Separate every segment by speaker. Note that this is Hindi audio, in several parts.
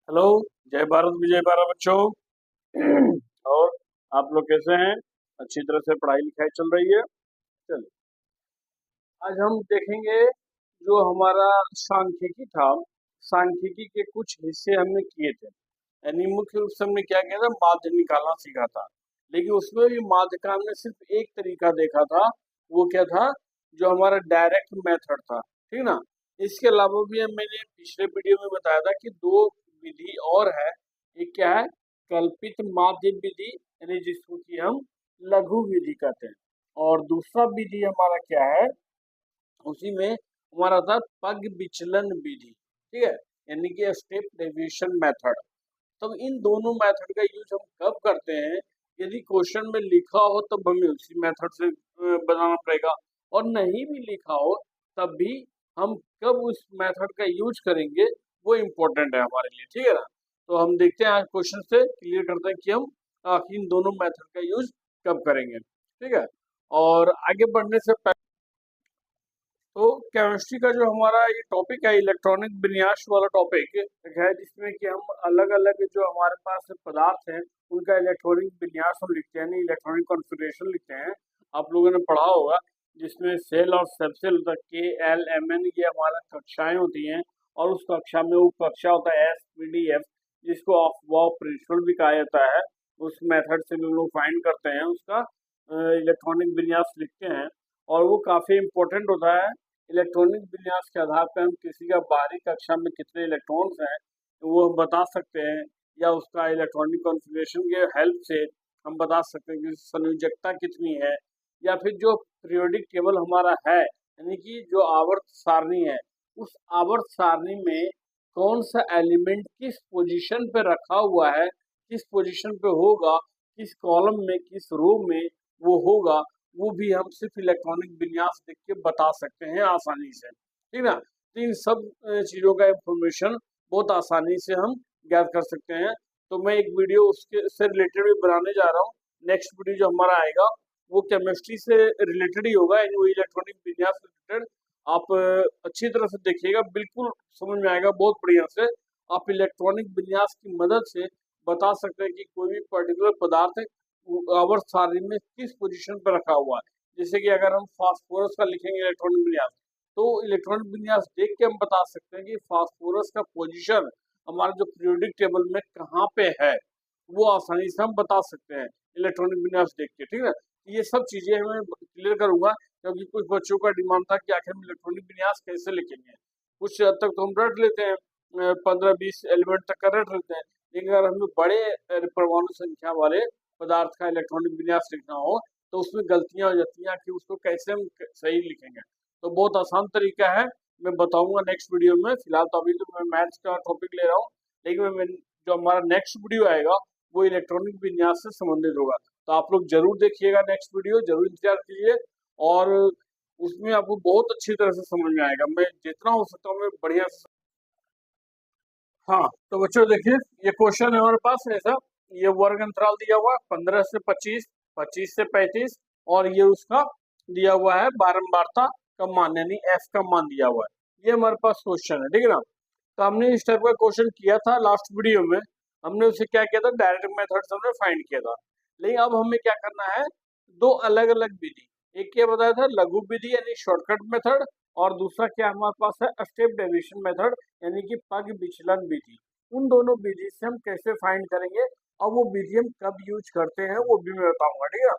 Speaker 1: हेलो। जय भारत विजय भारत बच्चों। और आप लोग कैसे हैं? अच्छी तरह से पढ़ाई लिखाई चल रही है? चलिए, आज हम देखेंगे जो हमारा सांख्यिकी था। सांख्यिकी के कुछ हिस्से हमने किए थे, यानी मुख्य रूप से हमने क्या किया था, माध्य निकालना सीखा था। लेकिन उसमें भी माध्य का हमने सिर्फ एक तरीका देखा था। वो क्या था? जो हमारा डायरेक्ट मेथड था, ठीक ना। इसके अलावा भी मैंने पिछले वीडियो में बताया था कि दो विधि और है। एक क्या है? कल्पित माध्य विधि, यानी जिसको कि हम लघु विधि कहते हैं। और दूसरा विधि हमारा क्या है? उसी में हमारा था पग विचलन विधि, ठीक है, यानी कि स्टेप डेविएशन मेथड। तब इन दोनों मेथड का यूज हम कब करते हैं? यदि क्वेश्चन में लिखा हो तब हमें उसी मेथड से बनाना पड़ेगा, और नहीं भी लिखा हो तब भी हम कब उस मेथड का यूज करेंगे, वो इम्पोर्टेंट है हमारे लिए, ठीक है ना। तो हम देखते हैं, आज क्वेश्चन से क्लियर करते हैं कि हम आखिर इन दोनों मेथड का यूज कब करेंगे, ठीक है। और आगे बढ़ने से पहले तो केमिस्ट्री का जो हमारा ये टॉपिक है, इलेक्ट्रॉनिक विन्यास वाला टॉपिक है, जिसमें कि हम अलग अलग जो हमारे पास पदार्थ हैं उनका इलेक्ट्रॉनिक विन्यास हम लिखते हैं, इलेक्ट्रॉनिक कॉन्फ़िगरेशन लिखते हैं। आप लोगों ने पढ़ा होगा, जिसमें सेल और सबसेल होता है, KLMN, ये हमारा कक्षाएं होती हैं। और उस कक्षा में वो कक्षा होता है SPDF, जिसको ऑफ प्रिंसिपल भी कहा जाता है। उस मेथड से भी हम लोग फाइंड करते हैं, उसका इलेक्ट्रॉनिक विन्यास लिखते हैं। और वो काफ़ी इम्पोर्टेंट होता है। इलेक्ट्रॉनिक विन्यास के आधार पर हम किसी का बाहरी कक्षा में कितने इलेक्ट्रॉन्स हैं तो वो हम बता सकते हैं, या उसका इलेक्ट्रॉनिक कॉन्फ़िगरेशन के हेल्प से हम बता सकते हैं कि संयोजकता कितनी है। या फिर जो पीरियोडिक टेबल हमारा है, यानी कि जो आवर्त सारणी है, उस आवर्त सारणी में कौन सा एलिमेंट किस पोजीशन पे रखा हुआ है, किस पोजीशन पे होगा, किस कॉलम में, किस रो में वो होगा, वो भी हम सिर्फ इलेक्ट्रॉनिक विन्यास देख के बता सकते हैं आसानी से, ठीक ना। तो इन सब चीज़ों का इंफॉर्मेशन बहुत आसानी से हम ज्ञात कर सकते हैं। तो मैं एक वीडियो उसके से रिलेटेड भी बनाने जा रहा हूँ। नेक्स्ट वीडियो जो हमारा आएगा वो केमिस्ट्री से रिलेटेड ही होगा, यानी वो इलेक्ट्रॉनिक विन्यास से रिलेटेड। आप अच्छी तरह से देखिएगा, बिल्कुल समझ में आएगा बहुत बढ़िया से। आप इलेक्ट्रॉनिक विन्यास की मदद से बता सकते हैं कि कोई भी पर्टिकुलर पदार्थ आवर्त सारणी में किस पोजीशन पर रखा हुआ है। जैसे कि अगर हम फास्फोरस का लिखेंगे इलेक्ट्रॉनिक विन्यास, तो इलेक्ट्रॉनिक विन्यास देख के हम बता सकते हैं कि फास्फोरस का पोजीशन हमारा जो पीरियोडिक टेबल में कहाँ पे है, वो आसानी से हम बता सकते हैं इलेक्ट्रॉनिक विन्यास देख के, ठीक है। ये सब चीजें मैं क्लियर करूंगा, क्योंकि कुछ बच्चों का डिमांड था कि आखिर हम इलेक्ट्रॉनिक विन्यास कैसे लिखेंगे। कुछ हद तक तो हम रट लेते हैं, 15-20 एलिमेंट तक का रट लेते हैं। लेकिन अगर हमें बड़े परमाणु संख्या वाले पदार्थ का इलेक्ट्रॉनिक विन्यास लिखना हो तो उसमें गलतियां हो जाती हैं कि उसको कैसे हम सही लिखेंगे। तो बहुत आसान तरीका है, मैं बताऊंगा नेक्स्ट वीडियो में। फिलहाल तो अभी तो मैं मैथ्स का टॉपिक ले रहा हूँ, लेकिन जो हमारा नेक्स्ट वीडियो आएगा वो इलेक्ट्रॉनिक विन्यास से संबंधित होगा। तो आप लोग जरूर देखिएगा, नेक्स्ट वीडियो जरूर इंतजार कीजिए। और उसमें आपको बहुत अच्छी तरह से समझ में आएगा, मैं जितना हो सकता हूँ मैं बढ़िया से। हाँ, तो बच्चों देखिए, ये क्वेश्चन है हमारे पास ऐसा। ये वर्ग अंतराल दिया हुआ है 15 से 25, 25 से 35, और ये उसका दिया हुआ है बारंबारता का मान, यानी एफ का मान दिया हुआ है। ये हमारे पास क्वेश्चन है, ठीक है ना। तो हमने इस टाइप का क्वेश्चन किया था लास्ट वीडियो में। हमने उसे क्या किया था, डायरेक्ट मेथड से हमने फाइंड किया था। लेकिन अब हमें क्या करना है, दो अलग अलग विधि। एक क्या बताया था, लघु विधि यानी शॉर्टकट मेथड, और दूसरा क्या हमारे पास है, स्टेप डेविएशन मेथड, यानी कि पग विचलन विधि। उन दोनों विधि से हम कैसे फाइंड करेंगे और वो विधि हम कब यूज करते हैं वो भी मैं बताऊंगा, ठीक है।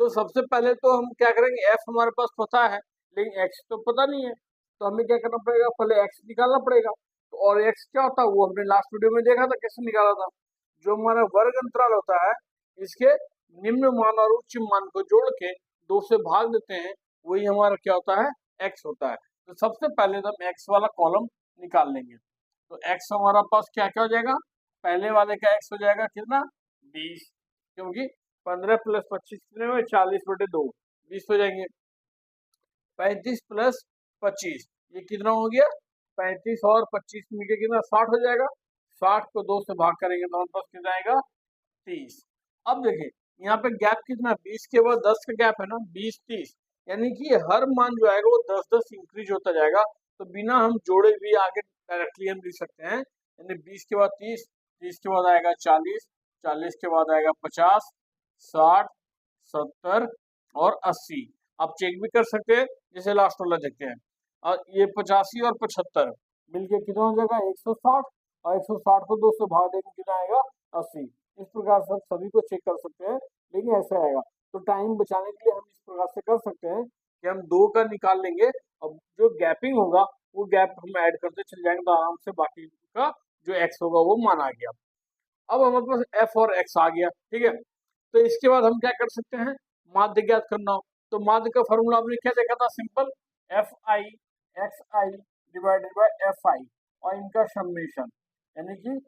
Speaker 1: तो सबसे पहले तो हम क्या करेंगे, एफ हमारे पास पता है लेकिन एक्स तो पता नहीं है। तो हमें क्या करना पड़ेगा, पहले एक्स निकालना पड़ेगा। तो और एक्स क्या होता है वो हमने लास्ट वीडियो में देखा था कैसे निकाला था। जो हमारा वर्ग अंतराल होता है, इसके निम्न मान और उच्च मान को जोड़ के 2 से भाग देते हैं, वही हमारा क्या होता है, एक्स होता है। तो सबसे पहले तो हम एक्स वाला कॉलम निकाल लेंगे। तो एक्स हमारा पास क्या क्या हो जाएगा, पहले वाले का एक्स हो जाएगा कितना, 20, क्योंकि 15 + 25 कितने हुए, 40/2, 20 हो जाएंगे। 35 + 25 ये कितना हो गया, 35 और 25 मिलकर कितना, 60 हो जाएगा। 60 को 2 से भाग करेंगे तो हमारे पास कितना आएगा, 30। अब देखिए यहाँ पे गैप कितना, 20 के बाद 10 का गैप है ना, 20-30, यानी कि हर मान जो आएगा वो 10-10 इंक्रीज होता जाएगा। तो बिना हम जोड़े भी आगे डायरेक्टली हम लिख सकते हैं, यानी 20 के बाद 30, 30 के बाद आएगा 40, 40 के बाद आएगा 50, 60, 70 और 80। आप चेक भी कर सकते हैं, जैसे लास्ट वाला देखते हैं। और ये 85 और 75 मिलके कितना हो जाएगा 160, और 160 को 2 से भाग देंगे कितना आएगा 80। इस प्रकार से सभी को चेक कर सकते हैं, लेकिन ऐसे आएगा। तो टाइम बचाने के लिए हम इस प्रकार से कर सकते हैं कि हम 2 का निकाल लेंगे, अब जो गैपिंग होगा वो गैप हम ऐड करते चले जाएंगे, तो आराम से बाकी का जो एक्स होगा वो मान आ गया। अब हमारे पास एफ और एक्स आ गया, ठीक है। तो इसके बाद हम क्या कर सकते हैं, माध्य ज्ञात करना हो तो माध्य का फॉर्मूला आपने क्या देखा था, simple F I x I divided by F I और इनका समेशन, यानी कि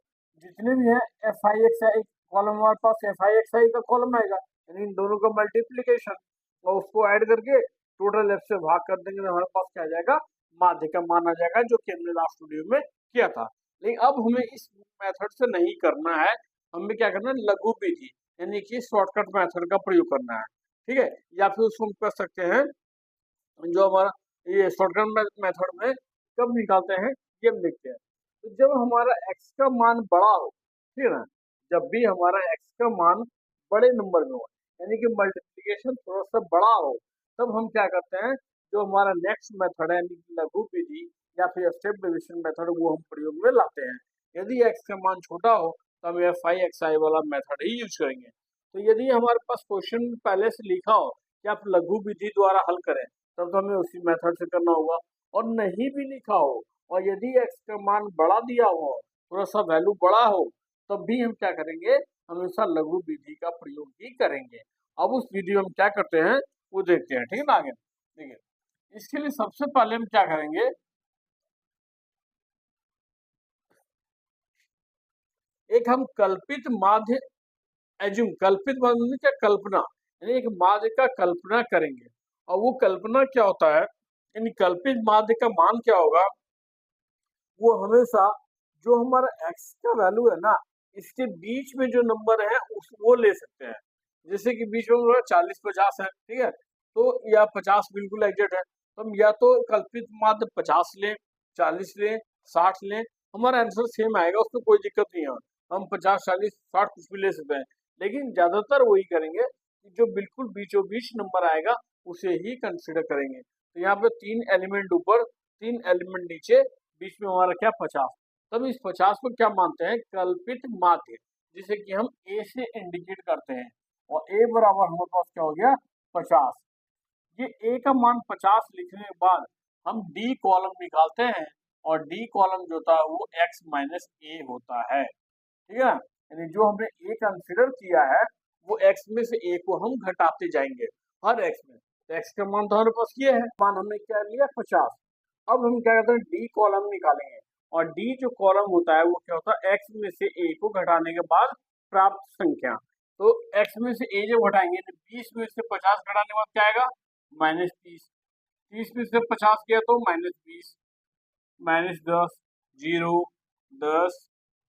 Speaker 1: जितने भी हैं F I x I column हमारे पास एफ आई एक्स आई का कॉलम आएगा, यानी इन दोनों का मल्टीप्लीकेशन और उसको ऐड करके टोटल एफ से भाग कर देंगे तो हमारे पास क्या आ जाएगा, माध्य का मान आ जाएगा, जो कि हमने लास्ट वीडियो में किया था। लेकिन अब हमें इस मेथड से नहीं करना है, हमें क्या करना है, लघु विधि यानी कि शॉर्टकट मेथड का प्रयोग करना है, ठीक है। या फिर उसको हम कर सकते हैं, जो हमारा ये शॉर्टकट मेथड में कब निकालते हैं ये हम देखते हैं। तो जब हमारा x का मान बड़ा हो, ठीक है ना, जब भी हमारा x का मान बड़े नंबर में हो, यानी कि मल्टीप्लिकेशन थोड़ा सा बड़ा हो, तब हम क्या करते हैं, जो हमारा नेक्स्ट मेथड है यानी कि लघु विधि या फिर स्टेप डिविजन मेथड, वो हम प्रयोग में लाते हैं। यदि x का मान छोटा हो तो हम एफ आई एक्स आई वाला मेथड ही यूज करेंगे। तो यदि हमारे पास क्वेश्चन पहले से लिखा हो कि आप लघु विधि द्वारा हल करें, तब तो हमें उसी मेथड से करना होगा। और नहीं भी लिखा हो और यदि x का मान बढ़ा दिया हो, थोड़ा सा वैल्यू बड़ा हो, तब भी हम क्या करेंगे, हमेशा लघु विधि का प्रयोग ही करेंगे। अब उस विधि में हम क्या करते हैं वो देखते हैं, ठीक है ना। आगे देखिए, इसके लिए सबसे पहले हम क्या करेंगे, एक हम कल्पित माध्य एज्यूम, कल्पित माध्य क्या, कल्पना, यानी एक माध्य का कल्पना करेंगे। और वो कल्पना क्या होता है, यानी कल्पित माध्य का मान क्या होगा, वो हमेशा जो हमारा x का वैल्यू है ना, इसके बीच में जो नंबर है उस वो ले सकते हैं। जैसे कि बीच में 40-50 है, ठीक है, तो या 50 बिल्कुल एग्जैक्ट है, तो हम या तो कल्पित माध्य 50 लें, 40 लें, 60 लें, हमारा आंसर सेम आएगा, उसमें कोई दिक्कत नहीं है। हम 50, 40, 60 कुछ भी ले सकते हैं, लेकिन ज्यादातर वही करेंगे कि जो बिल्कुल बीचों बीच नंबर आएगा उसे ही कंसिडर करेंगे। तो यहाँ पे 3 एलिमेंट ऊपर, 3 एलिमेंट नीचे, बीच में हमारा क्या 50। तब इस 50 को क्या मानते हैं, कल्पित माध्य, जिसे कि हम ए से इंडिकेट करते हैं। और ए बराबर हमारे पास क्या हो गया 50। ये ए का मान 50 लिखने के बाद हम डी कॉलम निकालते हैं, और डी कॉलम जो होता है वो एक्स माइनस ए होता है, ठीक है ना। यानी जो हमने ए कंसिडर किया है वो एक्स में से ए को हम घटाते जाएंगे हर एक्स में। तो एक्स का मान तो हमारे पास ये है, मान हमने क्या लिया 50। अब हम क्या करते हैं, डी कॉलम निकालेंगे, और डी जो कॉलम होता है वो क्या होता है, एक्स में से ए को घटाने के बाद प्राप्त संख्या। तो एक्स में से ए जब घटाएंगे तो 20 में से 50 घटाने के बाद क्या आएगा, -30, 30 में से 50 गया तो -20, -10, 0, 10,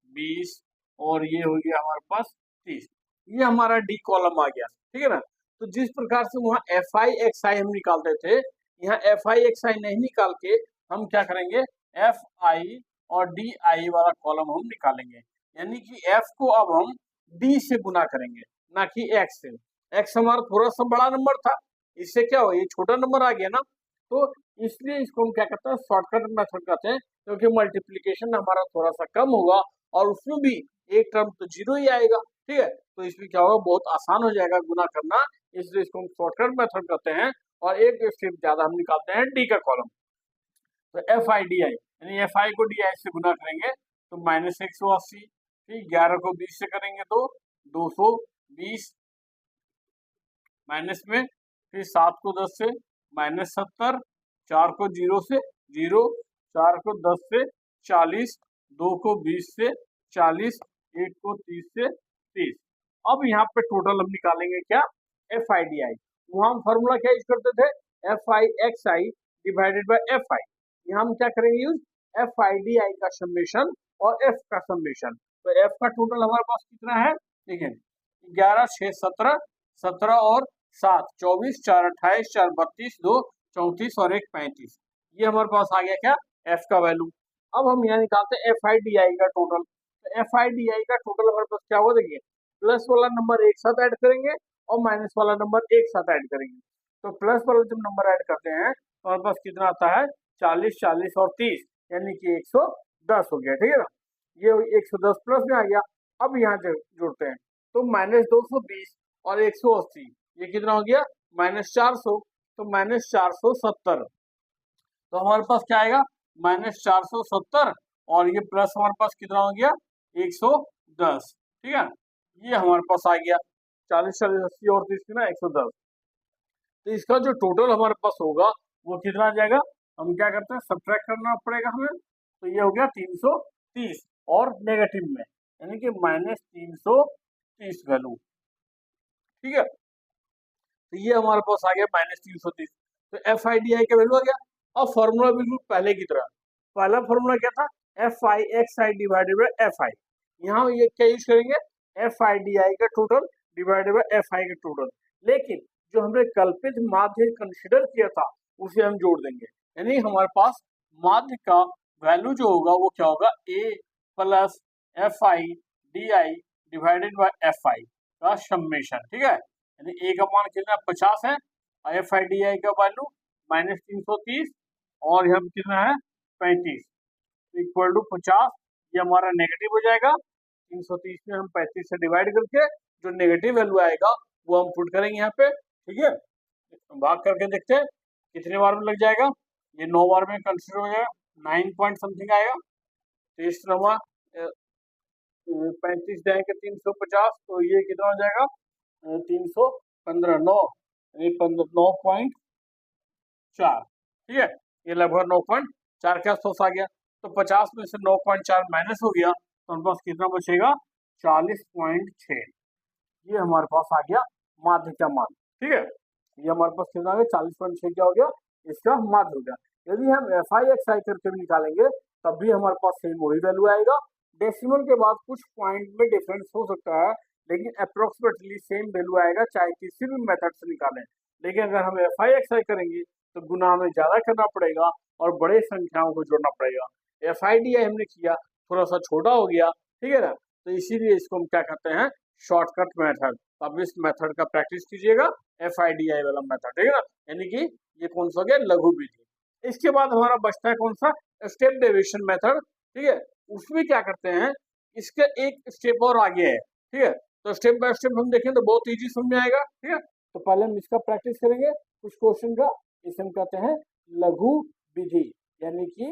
Speaker 1: 20 और ये हो गया हमारे पास 30। ये हमारा डी कॉलम आ गया, ठीक है ना। तो जिस प्रकार से वहाँ एफ आई एक्स आई हम निकालते थे, यहाँ एफ आई एक्स आई नहीं निकाल के हम क्या करेंगे, एफ आई और डी आई वाला कॉलम हम निकालेंगे। यानी कि एफ को अब हम डी से गुना करेंगे, ना कि एक्स से। एक्स हमारा थोड़ा सा बड़ा नंबर था, इससे क्या हो, ये छोटा नंबर आ गया ना, तो इसलिए इसको हम क्या करते हैं, शॉर्टकट मेथड कहते हैं, क्योंकि मल्टीप्लीकेशन हमारा थोड़ा सा कम होगा और उसमें भी एक टर्म तो 0 ही आएगा, ठीक है। तो इसमें क्या होगा, बहुत आसान हो जाएगा गुना करना, इसलिए इसको हम शॉर्टकट मेथड कहते हैं। और एक स्टेप ज्यादा हम निकालते हैं डी का कॉलम। तो एफ आई डी आई, यानी एफ आई को डी आई से गुना करेंगे तो -180, फिर 11 को 20 से करेंगे तो 220, माइनस में फिर 7 को 10 से -70, 4 को 0 से 0, 4 को 10 से 40, 2 को 20 से 40, 1 को 30 से 30। अब यहाँ पे टोटल हम निकालेंगे क्या, एफ आई डी आई। वहां हम फॉर्मूला क्या यूज करते थे, F I x I divided by F I. यहाँ हम क्या करेंगे यूज, एफ आई डी आई का समेशन और एफ का समेशन। तो एफ का टोटल हमारे पास कितना है, देखिए 11, 6, 17, 17 और 7, 24, 4, 28, 4, 32, 2, 34 और 1, 35। ये हमारे पास आ गया क्या, एफ का वैल्यू। अब हम यहाँ निकालते हैं एफ आई डी आई का टोटल। तो एफ आई डी आई का टोटल हमारे पास क्या हुआ, देखिए प्लस वाला नंबर एक साथ ऐड करेंगे और माइनस वाला नंबर एक साथ ऐड करेंगे। तो प्लस वाला जब नंबर ऐड करते हैं तो हमारे पास कितना आता है 40, 40 और 30 यानी कि 110 हो गया, ठीक है ना। ये 110 प्लस में आ गया। अब यहाँ जोड़ते हैं तो -220 और 180 ये कितना हो गया -400, तो -470। तो हमारे पास क्या आएगा -470 और ये प्लस हमारे पास कितना हो गया 110, ठीक है। ये हमारे पास आ गया 40, 40, 80 और 30 की ना 110। तो इसका जो टोटल हमारे पास होगा वो कितना आ जाएगा, हम क्या करते हैं सब्ट्रैक्ट करना पड़ेगा हमें। तो ये हो गया 330 और नेगेटिव में यानी कि -330 वैल्यू, ठीक है। तो ये हमारे पास आ गया -330। तो एफ आई डी आई का वैल्यू आ गया। अब फॉर्मूला बिल्कुल पहले की तरह, पहला फॉर्मूला क्या था F I x I divided by F आई। यहाँ ये क्या यूज करेंगे एफ आई डी आई का total divided by F I का टोटल, लेकिन जो हमने कल्पित माध्य कंसिडर किया था उसे हम जोड़ देंगे। यानी हमारे पास माध्य का वैल्यू जो होगा वो क्या होगा A plus F I D I divided by F I का समेशन, ठीक है। यानी ए का मान कितना 50 है, एफ आई डी आई का वैल्यू -330 और यहाँ कितना है 35 इक्वल टू 50। ये हमारा नेगेटिव हो जाएगा। 330 में हम 35 से डिवाइड करके जो नेगेटिव वैल्यू आएगा वो हम पुट करेंगे यहाँ पे, ठीक है। भाग करके देखते हैं कितने बार में लग जाएगा। ये 9 बार में कंसिडर हो जाएगा, 9 पॉइंट समथिंग आएगा। तो इस तरह 35 जाएंगे 350 तो ये कितना हो जाएगा 315 9.4, ठीक है। ये लगभग 9.4 के आसपास आ गया। तो 50 में से 9.4 माइनस हो गया तो हमारे पास कितना बचेगा 40.6। ये हमारे पास आ गया माध्य का मान, ठीक है। ये हमारे पास कितना आ गया 40.6 क्या हो गया इसका माध्य हो गया। यदि हम एफ आई एक्स आई करके भी निकालेंगे तब भी हमारे पास सेम वही वैल्यू आएगा। डेसिमल के बाद कुछ पॉइंट में डिफरेंस हो सकता है लेकिन अप्रोक्सीमेटली सेम वैल्यू आएगा चाहे किसी भी मेथड से निकालें। लेकिन अगर हम एफ आई एक्स आई करेंगे तो गुना हमें ज्यादा करना पड़ेगा और बड़े संख्याओं को जोड़ना पड़ेगा। एफ आई डी आई हमने किया थोड़ा सा छोटा हो गया, ठीक है ना। तो इसीलिए इसको हम क्या कहते हैं शॉर्टकट मेथड। अब इस मेथड का प्रैक्टिस कीजिएगा एफ आई डी आई वाला मेथड, ठीक है ना। यानी कि ये कौन सा हो गया लघु विधि। इसके बाद हमारा बचता है कौन सा स्टेप डेविएशन मेथड, ठीक है। उसमें क्या करते हैं इसके एक स्टेप और आगे है, ठीक है। तो स्टेप बाय स्टेप हम देखें तो बहुत इजी समझ में आएगा, ठीक है। तो पहले हम इसका प्रैक्टिस करेंगे कुछ क्वेश्चन का। इसे हम कहते हैं लघु विधि यानी कि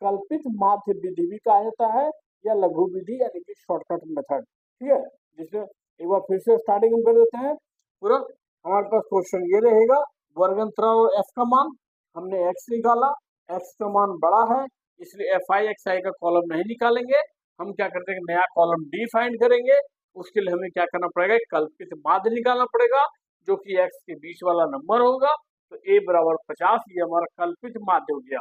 Speaker 1: कल्पित माध्य विधि भी कहा जाता है या लघु विधि यानी कि शॉर्टकट मेथड, ठीक है। जिसमें एक बार फिर से स्टार्टिंग हम कर देते हैं पूरा। हमारे पास क्वेश्चन ये रहेगा वर्गांतरण और एफ का मान हमने एक्स निकाला, एक्स का मान बड़ा है इसलिए एफ आई एक्स आई का कॉलम नहीं निकालेंगे। हम क्या करते हैं नया कॉलम डी फाइंड करेंगे। उसके लिए हमें क्या करना पड़ेगा कल्पित माध्य निकालना पड़ेगा जो कि एक्स के बीच वाला नंबर होगा। तो a बराबर 50 ये हमारा कल्पित माध्य हो गया।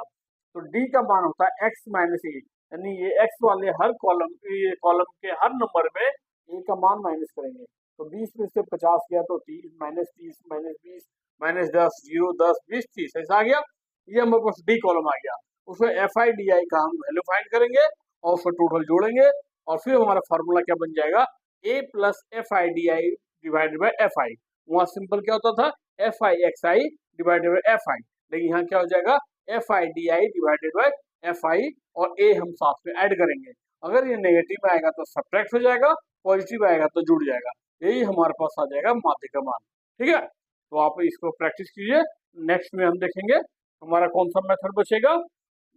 Speaker 1: तो d का मान होता है x माइनस ए यानी ये x वाले हर कॉलम ये कॉलम के हर नंबर में a का मान माइनस करेंगे। तो 20 में से 50 गया तो 30 -30 -20 -10 0 10 20 30 ऐसा आ गया। ये हमारे पास d कॉलम आ गया। उसमें एफ आई डी आई का हम वैल्यू फाइंड करेंगे और उसको टोटल जोड़ेंगे और फिर हमारा फॉर्मूला क्या बन जाएगा a plus F I D I divided by F आई। वहाँ सिंपल क्या होता था F I x I divided by F आई, लेकिन यहाँ क्या हो जाएगा F I D I divided by F आई और ए हम साथ में ऐड करेंगे। अगर ये नेगेटिव आएगा तो सब्ट्रैक्ट हो जाएगा, पॉजिटिव आएगा तो जुड़ जाएगा। यही हमारे पास आ जाएगा माध्य का मान, ठीक है। तो आप इसको प्रैक्टिस कीजिए। नेक्स्ट में हम देखेंगे हमारा कौन सा मेथड बचेगा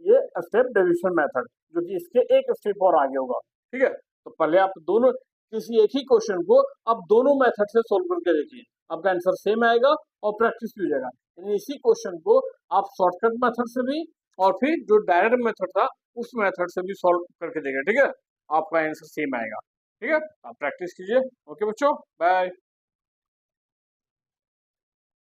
Speaker 1: ये स्टेप डेविएशन मेथड जो कि इसके एक स्टेप और आगे होगा, ठीक है। तो पहले आप दोनों किसी एक ही क्वेश्चन को आप दोनों मेथड से सोल्व करके देखिए, आपका आंसर सेम आएगा और प्रैक्टिस भी हो जाएगा। यानी इसी क्वेश्चन को आप शॉर्टकट मेथड से भी और फिर जो डायरेक्ट मेथड था उस मेथड से भी सॉल्व करके देंगे, ठीक है। आपका आंसर सेम आएगा, ठीक है। आप प्रैक्टिस कीजिए। ओके बच्चों, बाय।